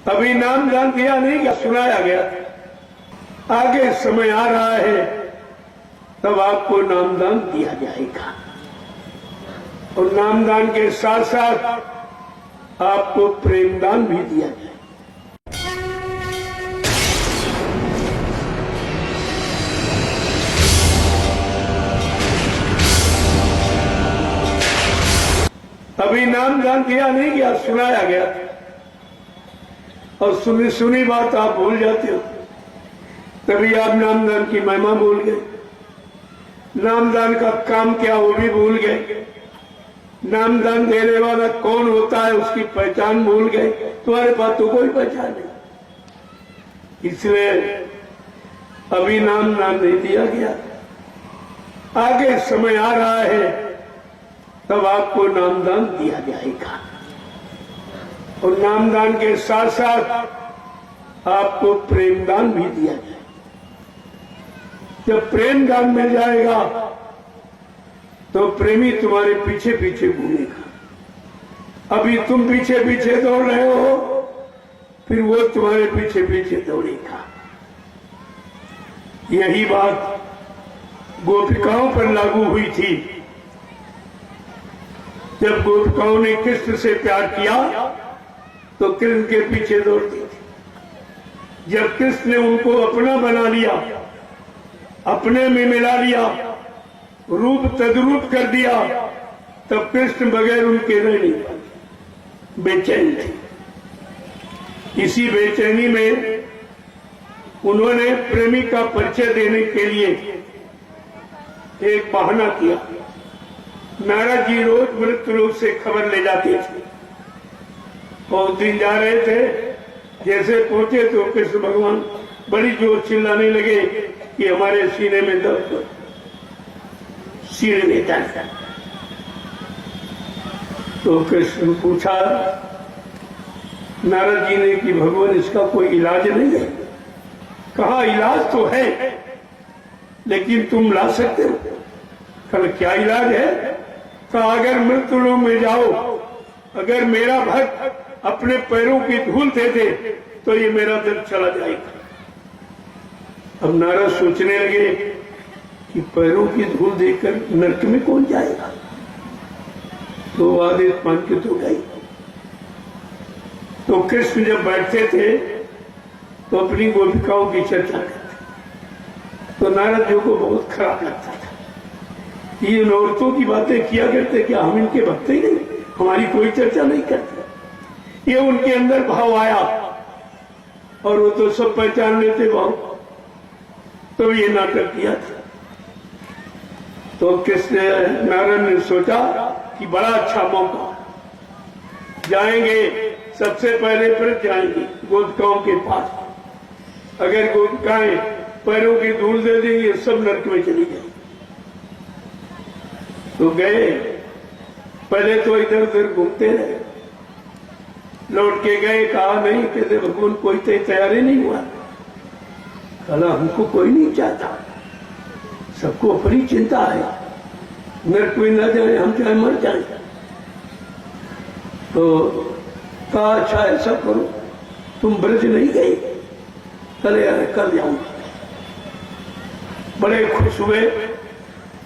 अभी नामदान दिया नहीं, क्या सुनाया गया। आगे समय आ रहा है तब आपको नामदान दिया जाएगा, और नामदान के साथ साथ आपको प्रेमदान भी दिया जाएगा। अभी नामदान दिया नहीं, क्या सुनाया गया, और सुनी सुनी बात आप भूल जाते हो, तभी आप नामदान की महिमा भूल गए, नामदान का काम क्या वो भी भूल गए, नामदान देने वाला कौन होता है उसकी पहचान भूल गए। तुम्हारे पास तो कोई पहचान नहीं, इसलिए अभी नामदान नहीं दिया गया। आगे समय आ रहा है तब आपको नामदान दिया जाएगा, और नामदान के साथ साथ आपको प्रेमदान भी दिया जाएगा। जब प्रेमदान मिल जाएगा तो प्रेमी तुम्हारे पीछे पीछे घूमेगा। अभी तुम पीछे पीछे दौड़ रहे हो, फिर वो तुम्हारे पीछे पीछे दौड़ेगा। यही बात गोपिकाओं पर लागू हुई थी। जब गोपिकाओं ने कृष्ण से प्यार किया तो कृष्ण के पीछे दौड़ती थी। जब कृष्ण ने उनको अपना बना लिया, अपने में मिला लिया, रूप तद्रूप कर दिया, तब कृष्ण बगैर उनके रह नहीं पाते, बेचैन थे। इसी बेचैनी में उन्होंने प्रेमी का परिचय देने के लिए एक बहाना किया। नारद जी रोज मृत्युलोक से खबर ले जाते थे। बहुत दिन जा रहे थे, जैसे पहुंचे तो कृष्ण भगवान बड़ी जोर चिल्लाने लगे कि हमारे सीने में दर्द, सीने में दर्द। तो कृष्ण ने पूछा नारद जी ने कि भगवान इसका कोई इलाज नहीं है। कहा इलाज तो है, लेकिन तुम ला सकते हो। कल क्या इलाज है? कहा अगर मृत्युलोक में जाओ, अगर मेरा भक्त अपने पैरों की धूल दे दे तो ये मेरा दर्द चला जाएगा। अब नारद सोचने लगे कि पैरों की धूल देकर नरक में कौन जाएगा, तो आदेश मान के तो गई। तो कृष्ण जब बैठते थे तो अपनी गोपिकाओं की चर्चा करते, तो नारद जी को बहुत खराब लगता था। ये इन औरतों की बातें किया करते, क्या हम इनके भक्त ही नहीं, हमारी कोई चर्चा नहीं करते। ये उनके अंदर भाव आया, और वो तो सब पहचान लेते भाव, तो ये नाटक किया था। तो कृष्ण नारद ने सोचा कि बड़ा अच्छा मौका, जाएंगे सबसे पहले व्रत जाएंगे गोपिकाओं के पास। अगर गोपिकाएं पैरों की धूल दे देंगे सब नरक में चली जाएंगी। तो गए, पहले तो इधर उधर घूमते रहे, लौट के गए, कहा नहीं, कहते भगवान कोई तैयारी नहीं हुआ। कहा हमको कोई नहीं चाहता, सबको अपनी चिंता है, नरक में न जाए, हम चाहे मर जाए। तो कहा अच्छा ऐसा करो, तुम ब्रज नहीं गए? चले यार कल जाऊंगा। बड़े खुश हुए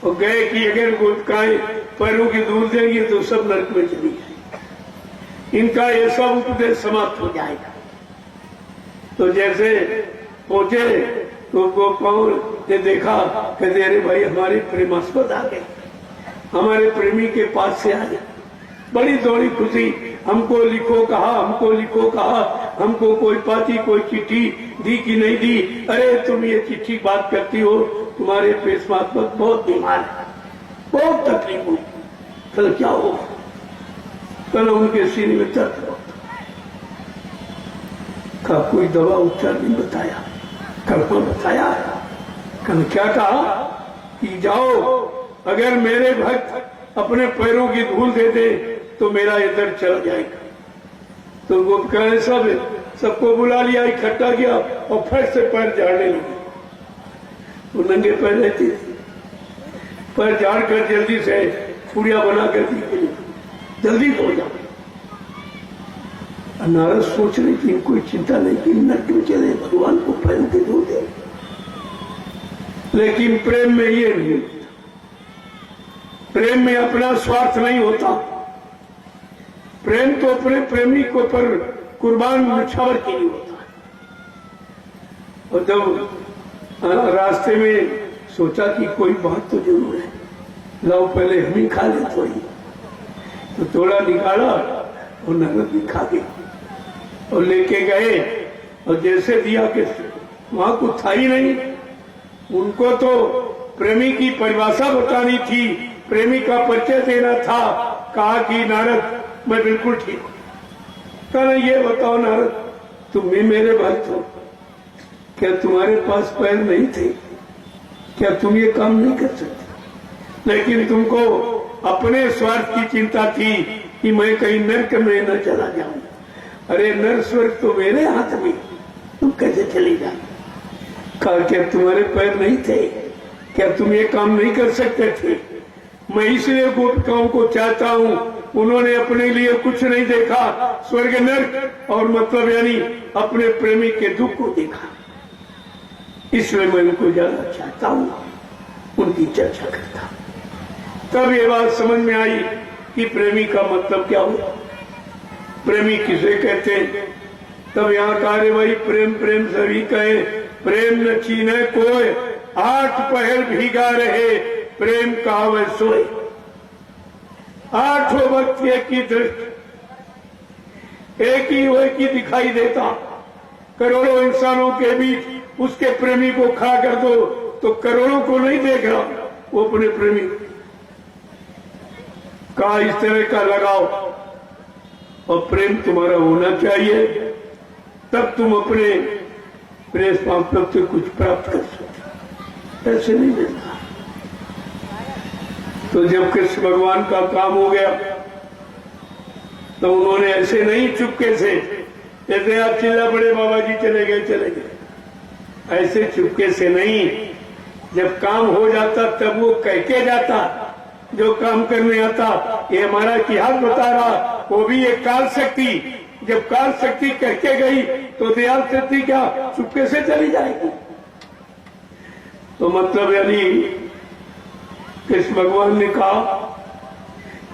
और गए कि अगर गोपिकाएं पैरों की धूल देंगी तो सब नरक में चली जाएगी, इनका ये सब उपदेश समाप्त हो जाएगा। तो जैसे पहुंचे तो गोपिकाओं ने देखा, कहते अरे भाई हमारे प्रेमास्पद आ गए, हमारे प्रेमी के पास से आ गए। बड़ी दौड़ी खुशी, हमको लिखो कहा, हमको लिखो कहा, हमको कोई पाती कोई चिट्ठी दी कि नहीं दी। अरे तुम ये चिट्ठी बात करती हो, तुम्हारे प्रेमास्पद बहुत बीमार है, बहुत तकलीफ हुई, कल क्या हो? कल उनके सीने में दर्द हो, का कोई दवा उपचार नहीं बताया। कल को बताया, कल क्या कहा कि जाओ, अगर मेरे भक्त अपने पैरों की धूल दे दे तो मेरा ये दर्द चला जाएगा। तो गोपिकाएं सबको बुला लिया, इकट्ठा किया और फट से पैर झाड़ने लगे। वो नंगे पैर रहती थी, पैर झाड़ कर जल्दी से पूड़िया बना कर दी, जल्दी हो जाओ। नारद सोच रहे कि कोई चिंता नहीं कि नरक में चले, भगवान को पैर के धो दे। लेकिन प्रेम में ये नहीं होता। प्रेम में अपना स्वार्थ नहीं होता। प्रेम तो अपने प्रेमी को पर कुर्बान निछावर के लिए होता है। और जब रास्ते में सोचा कि कोई बात तो जरूर है, लाओ पहले हम ही खा ले थोड़ी, तो थोड़ा निकाला और नारद भी खा गए और लेके गए। और जैसे दिया कि वहां कुछ था ही नहीं, उनको तो प्रेमी की परिभाषा बतानी थी, प्रेमी का परिचय देना था। कहा कि नारद मैं बिल्कुल ठीक हूं। कहना ये बताओ नारद, तुम भी मेरे भक्त हो, क्या तुम्हारे पास पैर नहीं थे? क्या तुम ये काम नहीं कर सकते? लेकिन तुमको अपने स्वार्थ की चिंता थी कि मैं कहीं नरक में न चला जाऊं। अरे नर स्वर्ग तो मेरे हाथ में, तुम कैसे चली जाओ? कहा क्या तुम्हारे पैर नहीं थे? क्या तुम ये काम नहीं कर सकते थे? मैं इसलिए गोपिकाओं को चाहता हूं, उन्होंने अपने लिए कुछ नहीं देखा, स्वर्ग नरक और मतलब यानी अपने प्रेमी के दुख को देखा। इसलिए मैं उनको ज्यादा चाहता हूं, उनकी चर्चा करता हूं। तब ये बात समझ में आई कि प्रेमी का मतलब क्या हुआ, प्रेमी किसे कहते हैं। तब यहाँ कार्य भाई प्रेम प्रेम सभी कहे, प्रेम न छीने कोई, 8 पहर भीगा रहे, प्रेम कहावे सोए। 8 वक्त एक ही दृष्टि, एक ही दिखाई देता। करोड़ों इंसानों के बीच उसके प्रेमी को खड़ा कर दो तो करोड़ों को नहीं देख रहा, वो अपने प्रेमी का इस तरह का लगाओ। और प्रेम तुम्हारा होना चाहिए, तब तुम अपने प्रेम पाप से कुछ प्राप्त कर सकते, ऐसे नहीं मिलता। तो जब कृष्ण भगवान का काम हो गया तो उन्होंने ऐसे नहीं चुपके से, जैसे आप चिल्ला पड़े बाबा जी चले गए, ऐसे चुपके से नहीं। जब काम हो जाता तब वो कह के जाता, जो काम करने आता। ये हमारा इतिहास बता रहा, वो भी एक काल शक्ति, जब काल शक्ति कह के गई तो दयाल शक्ति क्या चुपके से चली जाएगी? तो मतलब यानी कृष्ण भगवान ने कहा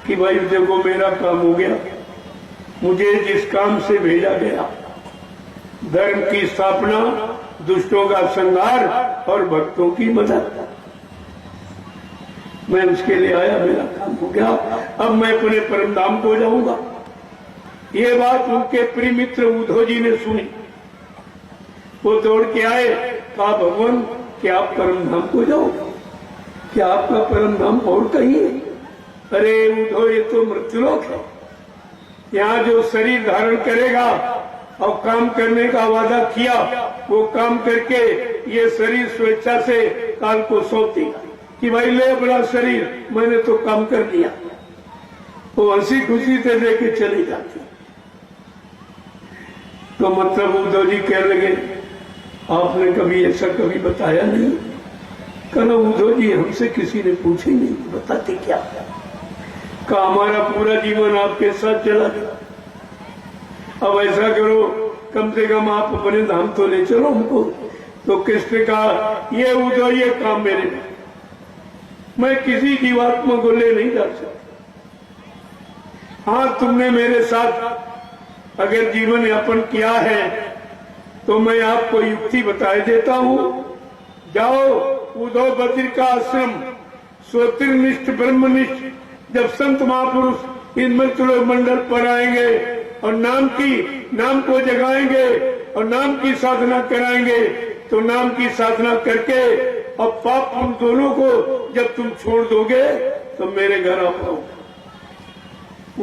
कि भाई देखो मेरा काम हो गया, मुझे जिस काम से भेजा गया, धर्म की स्थापना, दुष्टों का संहार और भक्तों की मदद, मैं उसके लिए आया, मेरा काम हो गया, अब मैं अपने परम धाम को जाऊंगा। ये बात उनके प्रिय मित्र उद्धव जी ने सुनी। वो दौड़ के आए, कहा भगवान क्या आप परम धाम को जाओ? क्या आपका परम धाम और कहीं है? अरे उद्धव ये तो मृत्युलोक है, यहाँ जो शरीर धारण करेगा और काम करने का वादा किया वो काम करके ये शरीर स्वेच्छा से काल को सौंप देगा कि भाई ले अपना शरीर, मैंने तो काम कर दिया। वो हंसी खुशी से लेके चले जाते। तो मतलब उद्धव जी कहने लगे आपने कभी ऐसा कभी बताया नहीं? कहना उद्धव जी हमसे किसी ने पूछे नहीं, बताते क्या? कहा हमारा पूरा जीवन आपके साथ चला गया, अब ऐसा करो कम से कम आप अपने धाम तो ले चलो हमको। तो कृष्ण का ये उद्धव ये काम मेरे में, मैं किसी जीवात्मा को ले नहीं जा सकता। हाँ तुमने मेरे साथ अगर जीवन यापन किया है तो मैं आपको युक्ति बताए देता हूँ। जाओ उद्धव बद्री का आश्रम, स्वतिनिष्ठ ब्रह्मनिष्ठ जब संत महापुरुष इस मृत्युलोक मंडल पर आएंगे और नाम को जगाएंगे और नाम की साधना कराएंगे, तो नाम की साधना करके और पाप उन दोनों को जब तुम छोड़ दोगे तो मेरे घर आ पाओगे।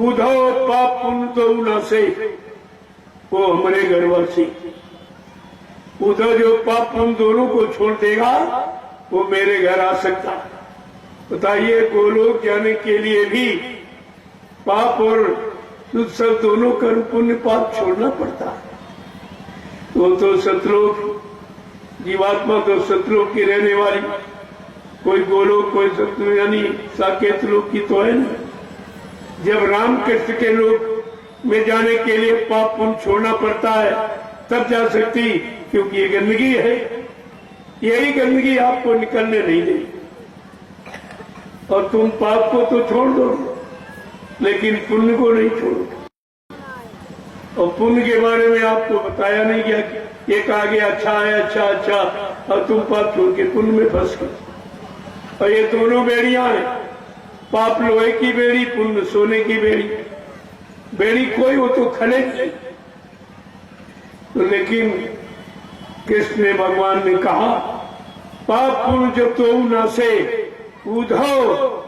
उद्धव पाप पुण्य तो न से, वो हमारे घरवासी। उद्धव जो पाप पुण्य दोनों को छोड़ देगा वो मेरे घर आ सकता। बताइए गोलोक जाने के लिए भी पाप और शुद्ध सब दोनों कर्म पुण्य पाप छोड़ना पड़ता है। तो सतलोक जीवात्मा तो सतलोक की रहने वाली, कोई गोलोक कोई सतलोक यानी साकेत लोक की तो है नहीं। जब रामकृष्ण के लोग में जाने के लिए पाप पुण्य छोड़ना पड़ता है, तब जा सकती, क्योंकि ये गंदगी है। यही गंदगी आपको निकलने नहीं देगी। और तुम पाप को तो छोड़ दो, लेकिन पुण्य को नहीं छोड़ो। और पुण्य के बारे में आपको बताया नहीं गया कि एक आगे अच्छा है, अच्छा अच्छा, और तुम पाप छोड़ के पुण्य में फंस गए। और ये दोनों बेड़ियां हैं, पाप लोहे की बेड़ी, पुण्य सोने की बेड़ी। बेड़ी कोई हो तो खले नहीं। तो लेकिन कृष्ण ने, भगवान ने कहा, पाप पुण्य जो तो न से उधो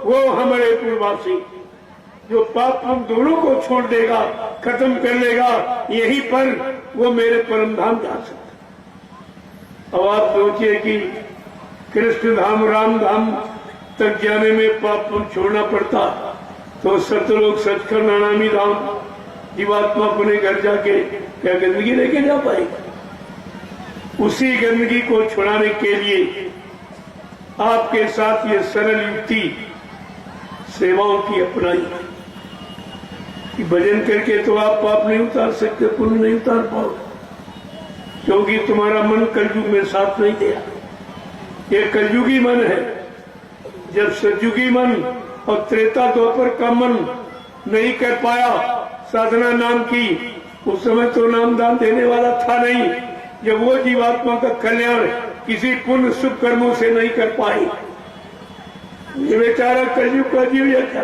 वो हमारे पूर्वासी। जो पाप पुण्य दोनों को छोड़ देगा, खत्म कर लेगा, यहीं पर वो मेरे परम धाम जा सकता। अब आप सोचिए कि कृष्ण धाम, राम धाम तक जाने में पाप पुण्य छोड़ना पड़ता, तो सतलोक, सचखंड, अनामी धाम जीवात्मा अपने घर जाके क्या गंदगी लेके जा पाएगी? उसी गंदगी को छुड़ाने के लिए आपके साथ ये सरल युक्ति सेवाओं की अपनाई कि भजन करके तो आप पाप नहीं उतार सकते, पुण्य नहीं उतार पाओगे, क्योंकि तुम्हारा मन कलयुग में साथ नहीं दिया। ये कलयुगी मन है। जब सतयुगी मन और त्रेता द्वापर का मन नहीं कर पाया साधना नाम की, उस समय तो नाम दान देने वाला था नहीं। जब वो जीवात्मा का कल्याण किसी पुण्य शुभ कर्मों से नहीं कर पाए, ये बेचारा कलयुग का जीव या क्या?